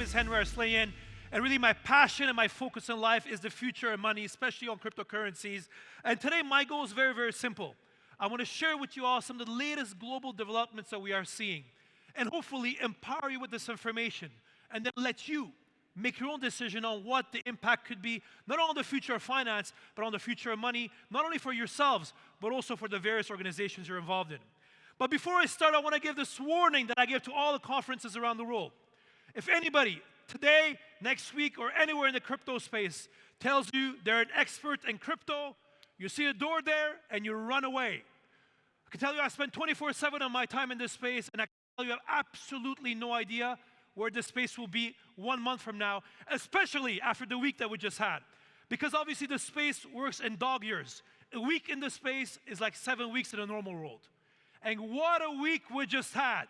is Henri Arslanians, and really my passion and my focus in life is the future of money, especially on cryptocurrencies. And today my goal is very, very simple. I want to share with you all some of the latest global developments that we are seeing, and hopefully empower you with this information, and then let you make your own decision on what the impact could be, not only on the future of finance, but on the future of money, not only for yourselves, but also for the various organizations you're involved in. But before I start, I want to give this warning that I give to all the conferences around the world. If anybody today, next week, or anywhere in the crypto space tells you they're an expert in crypto, you see a door there and you run away. I can tell you I spend 24/7 of my time in this space, and I can tell you I have absolutely no idea where this space will be 1 month from now, especially after the week that we just had. Because obviously the space works in dog years. A week in the space is like 7 weeks in a normal world. And what a week we just had.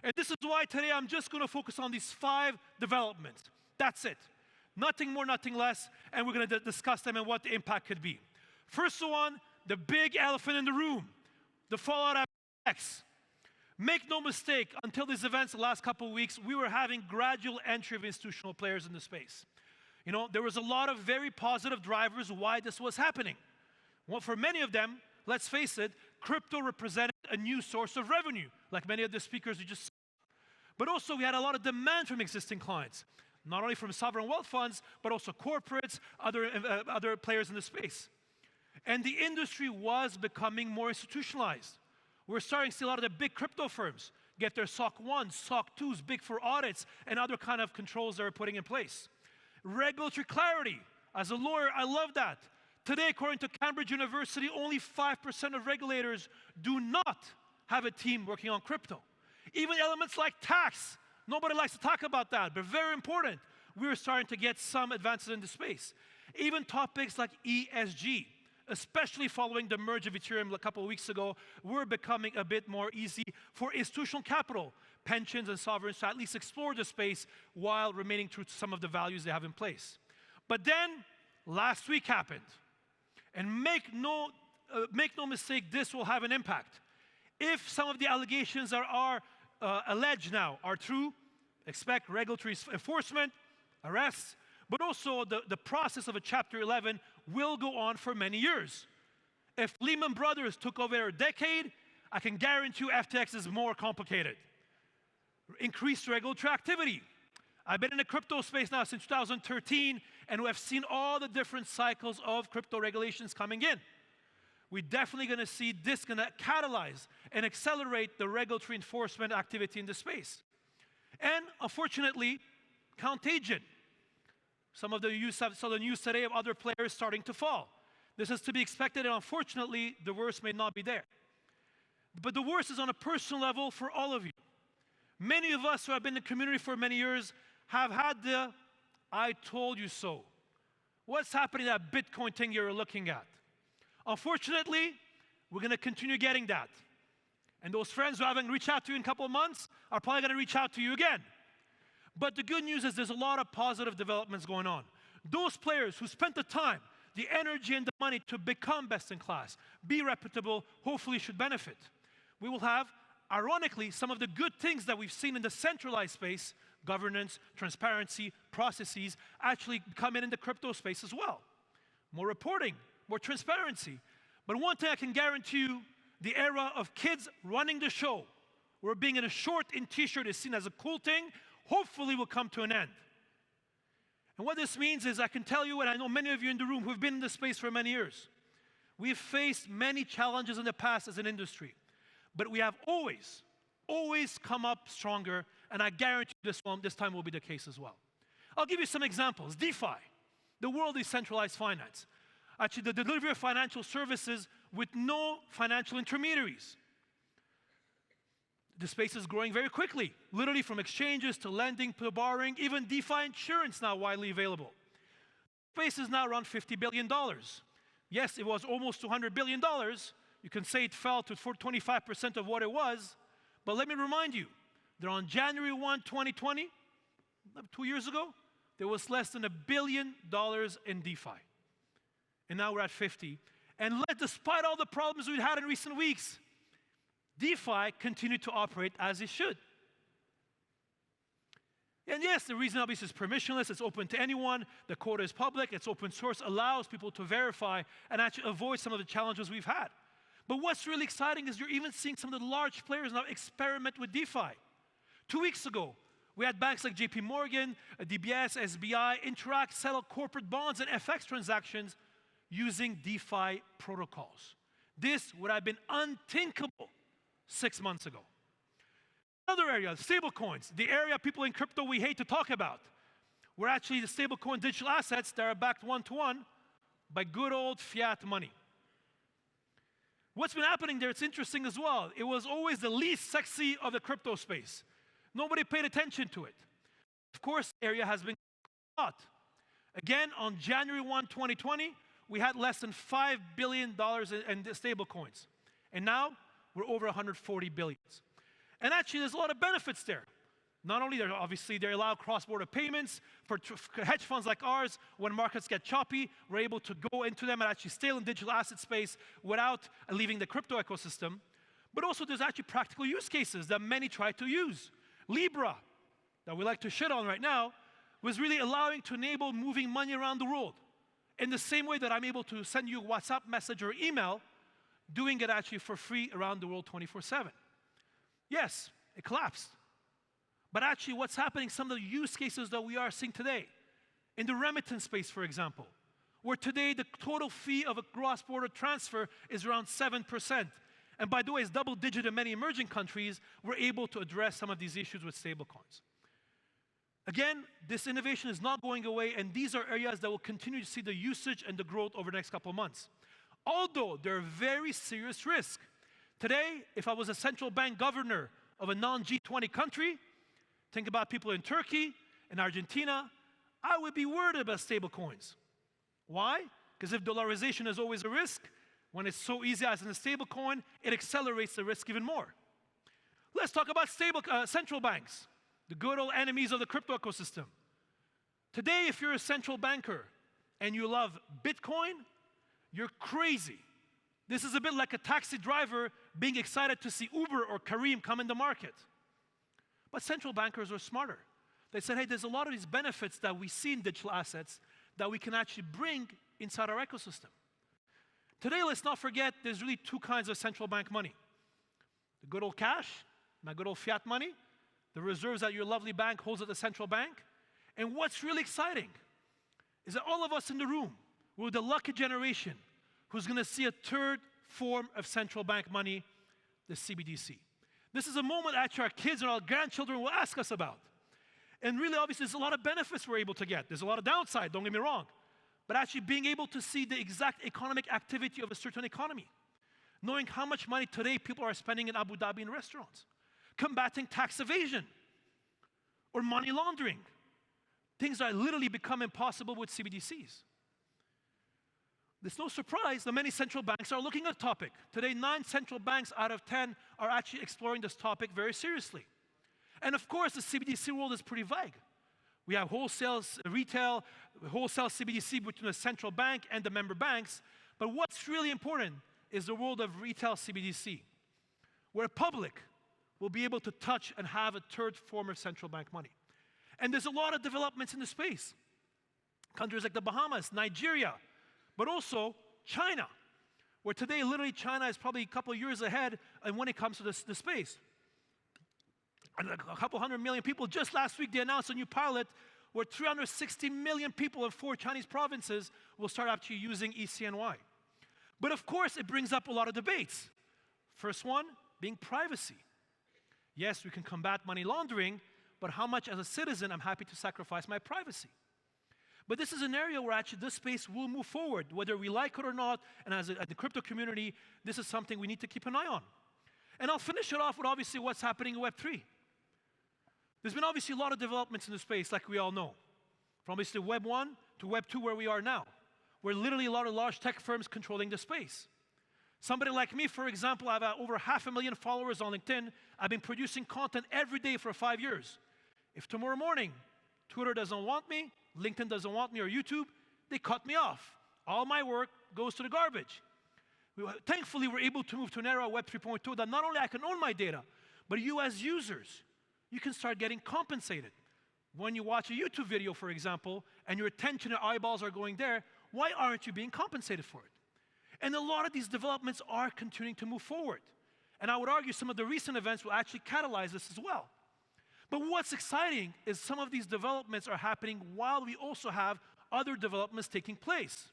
And this is why today I'm just going to focus on these 5 developments. That's it. Nothing more, nothing less. And we're going to discuss them and what the impact could be. First one, the big elephant in the room, the fallout after X. Make no mistake, until these events the last couple of weeks, we were having gradual entry of institutional players in the space. You know, there was a lot of very positive drivers why this was happening. Well, for many of them, let's face it, crypto represented a new source of revenue, like many of the speakers you just saw. But also we had a lot of demand from existing clients, not only from sovereign wealth funds, but also corporates, other players in the space. And the industry was becoming more institutionalized. We're starting to see a lot of the big crypto firms get their SOC 1s, SOC 2s, big for audits, and other kind of controls they're putting in place. Regulatory clarity. As a lawyer, I love that. Today, according to Cambridge University, only 5% of regulators do not have a team working on crypto. Even elements like tax, nobody likes to talk about that, but very important. We're starting to get some advances in the space. Even topics like ESG, especially following the merge of Ethereum a couple of weeks ago, were becoming a bit more easy for institutional capital, pensions and sovereigns to at least explore the space while remaining true to some of the values they have in place. But then, last week happened. And make no mistake, this will have an impact. If some of the allegations that are alleged now are true, expect regulatory enforcement, arrests, but also the process of a Chapter 11 will go on for many years. If Lehman Brothers took over a decade, I can guarantee you FTX is more complicated. Increased regulatory activity. I've been in the crypto space now since 2013, and we have seen all the different cycles of crypto regulations coming in. We're definitely going to see this going to catalyze and accelerate the regulatory enforcement activity in the space. And unfortunately, contagion. Some of the saw the news today of other players starting to fall. This is to be expected, and unfortunately, the worst may not be there. But the worst is on a personal level for all of you. Many of us who have been in the community for many years have had the "I told you so." What's happening, that Bitcoin thing you're looking at? Unfortunately, we're going to continue getting that. And those friends who haven't reached out to you in a couple of months are probably going to reach out to you again. But the good news is there's a lot of positive developments going on. Those players who spent the time, the energy, and the money to become best in class, be reputable, hopefully should benefit. We will have, ironically, some of the good things that we've seen in the centralized space, governance, transparency, processes, actually come in the crypto space as well. More reporting, more transparency. But one thing I can guarantee you, the era of kids running the show, where being in a short in t-shirt is seen as a cool thing, hopefully will come to an end. And what this means is, I can tell you, and I know many of you in the room who have been in this space for many years, we've faced many challenges in the past as an industry, but we have always come up stronger, and I guarantee this time will be the case as well. I'll give you some examples. DeFi, the world is centralized finance. Actually, the delivery of financial services with no financial intermediaries. The space is growing very quickly, literally from exchanges to lending to borrowing, even DeFi insurance now widely available. The space is now around $50 billion. Yes, it was almost $200 billion. You can say it fell to 25% of what it was, but let me remind you that on January 1, 2020, 2 years ago, there was less than $1 billion in DeFi. And now we're at 50. And despite all the problems we've had in recent weeks, DeFi continued to operate as it should. And yes, the reason obviously is permissionless, it's open to anyone, the code is public, it's open source, allows people to verify and actually avoid some of the challenges we've had. But what's really exciting is you're even seeing some of the large players now experiment with DeFi. 2 weeks ago, we had banks like JP Morgan, DBS, SBI, interact, settle corporate bonds and FX transactions using DeFi protocols. This would have been unthinkable 6 months ago. Another area, stablecoins, the area people in crypto we hate to talk about. We're actually the stablecoin digital assets that are backed one-to-one by good old fiat money. What's been happening there, it's interesting as well. It was always the least sexy of the crypto space. Nobody paid attention to it. Of course, the area has been hot. Again, on January 1, 2020, we had less than $5 billion in stablecoins. And now, we're over 140 billion. And actually, there's a lot of benefits there. Not only obviously they allow cross-border payments for hedge funds like ours. When markets get choppy, we're able to go into them and actually stay in digital asset space without leaving the crypto ecosystem. But also there's actually practical use cases that many try to use. Libra, that we like to shit on right now, was really allowing to enable moving money around the world. In the same way that I'm able to send you a WhatsApp message or email, doing it actually for free around the world 24/7. Yes, it collapsed. But actually what's happening, some of the use cases that we are seeing today, in the remittance space, for example, where today the total fee of a cross-border transfer is around 7%. And by the way, it's double-digit in many emerging countries, we're able to address some of these issues with stablecoins. Again, this innovation is not going away, and these are areas that will continue to see the usage and the growth over the next couple of months. Although there are very serious risks. Today, if I was a central bank governor of a non-G20 country, think about people in Turkey, in Argentina, I would be worried about stablecoins. Why? Because if dollarization is always a risk, when it's so easy as in a stablecoin, it accelerates the risk even more. Let's talk about central banks, the good old enemies of the crypto ecosystem. Today, if you're a central banker and you love Bitcoin, you're crazy. This is a bit like a taxi driver being excited to see Uber or Careem come in the market. But central bankers are smarter. They said, hey, there's a lot of these benefits that we see in digital assets that we can actually bring inside our ecosystem. Today, let's not forget, there's really two kinds of central bank money. The good old cash, my good old fiat money, the reserves that your lovely bank holds at the central bank. And what's really exciting is that all of us in the room, we're the lucky generation who's going to see a third form of central bank money, the CBDC. This is a moment actually our kids and our grandchildren will ask us about. And really, obviously, there's a lot of benefits we're able to get. There's a lot of downside, don't get me wrong. But actually being able to see the exact economic activity of a certain economy. Knowing how much money today people are spending in Abu Dhabi in restaurants. Combating tax evasion or money laundering. Things that literally become impossible with CBDCs. It's no surprise that many central banks are looking at the topic. Today, 9 central banks out of 10 are actually exploring this topic very seriously. And of course, the CBDC world is pretty vague. We have wholesale, retail, wholesale CBDC between the central bank and the member banks. But what's really important is the world of retail CBDC, where public will be able to touch and have a third form of central bank money. And there's a lot of developments in the space. Countries like the Bahamas, Nigeria, but also China, where today literally China is probably a couple of years ahead when it comes to the space. And a couple 100 million people, just last week they announced a new pilot where 360 million people in 4 Chinese provinces will start actually using ECNY. But of course, it brings up a lot of debates. First one being privacy. Yes, we can combat money laundering, but how much as a citizen I'm happy to sacrifice my privacy? But this is an area where actually this space will move forward, whether we like it or not, and as the crypto community, this is something we need to keep an eye on. And I'll finish it off with obviously what's happening in Web3. There's been obviously a lot of developments in the space, like we all know. From obviously Web 1 to Web 2, where we are now. Where literally a lot of large tech firms controlling the space. Somebody like me, for example, I have over 500,000 followers on LinkedIn. I've been producing content every day for 5 years. If tomorrow morning, Twitter doesn't want me, LinkedIn doesn't want me, or YouTube, they cut me off. All my work goes to the garbage. Thankfully, we're able to move to an era of Web 3.2 that not only I can own my data, but you as users, you can start getting compensated. when you watch a YouTube video, for example, and your attention and eyeballs are going there, why aren't you being compensated for it? And a lot of these developments are continuing to move forward. And I would argue some of the recent events will actually catalyze this as well. But what's exciting is some of these developments are happening while we also have other developments taking place.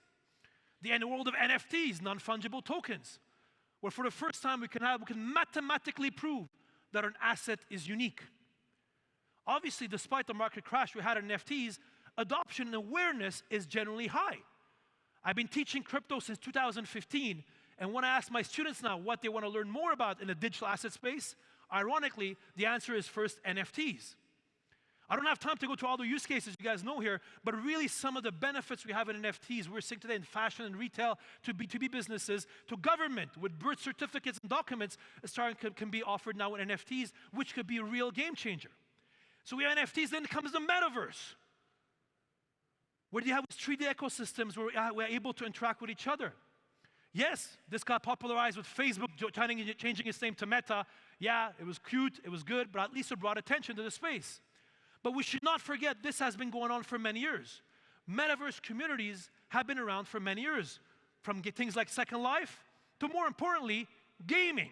In the world of NFTs, non-fungible tokens, where for the first time we can mathematically prove that an asset is unique. Obviously, despite the market crash we had in NFTs, adoption and awareness is generally high. I've been teaching crypto since 2015, and when I ask my students now what they want to learn more about in the digital asset space, ironically, the answer is first NFTs. I don't have time to go to all the use cases you guys know here, but really some of the benefits we have in NFTs, we're seeing today in fashion and retail, to B2B businesses, to government, with birth certificates and documents, can be offered now in NFTs, which could be a real game changer. So we have NFTs, then comes the metaverse, where you have 3D ecosystems where we're able to interact with each other. Yes, this got popularized with Facebook changing its name to Meta. Yeah, it was cute, it was good, but at least it brought attention to the space. But we should not forget this has been going on for many years. Metaverse communities have been around for many years, from things like Second Life to, more importantly, gaming.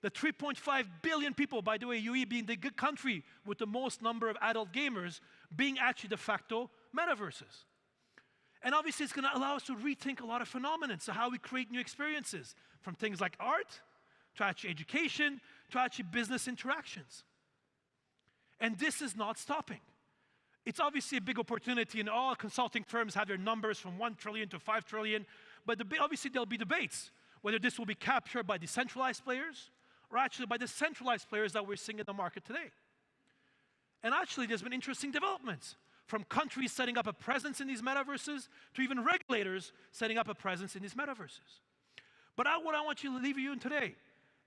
The 3.5 billion people, by the way, UAE being the good country with the most number of adult gamers, being actually de facto metaverses. And obviously it's going to allow us to rethink a lot of phenomena, so how we create new experiences, from things like art, to actually education, to actually business interactions. And this is not stopping. It's obviously a big opportunity, and all consulting firms have their numbers from 1 trillion to 5 trillion, but obviously there'll be debates, whether this will be captured by decentralized players, or actually by the centralized players that we're seeing in the market today. And actually there's been interesting developments, from countries setting up a presence in these metaverses, to even regulators setting up a presence in these metaverses. But what I want you to leave you in today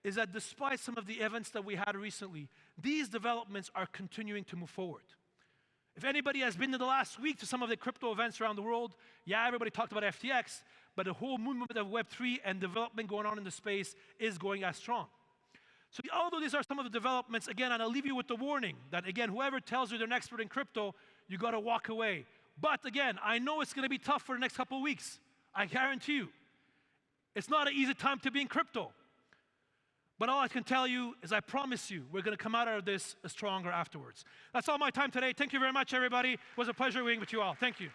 is that despite some of the events that we had recently, these developments are continuing to move forward. If anybody has been in the last week to some of the crypto events around the world, yeah, everybody talked about FTX, but the whole movement of Web3 and development going on in the space is going as strong. So although these are some of the developments, again, and I'll leave you with the warning that, again, whoever tells you they're an expert in crypto, you got to walk away. But again, I know it's going to be tough for the next couple of weeks. I guarantee you. It's not an easy time to be in crypto. But all I can tell you is I promise you we're going to come out of this stronger afterwards. That's all my time today. Thank you very much, everybody. It was a pleasure being with you all. Thank you.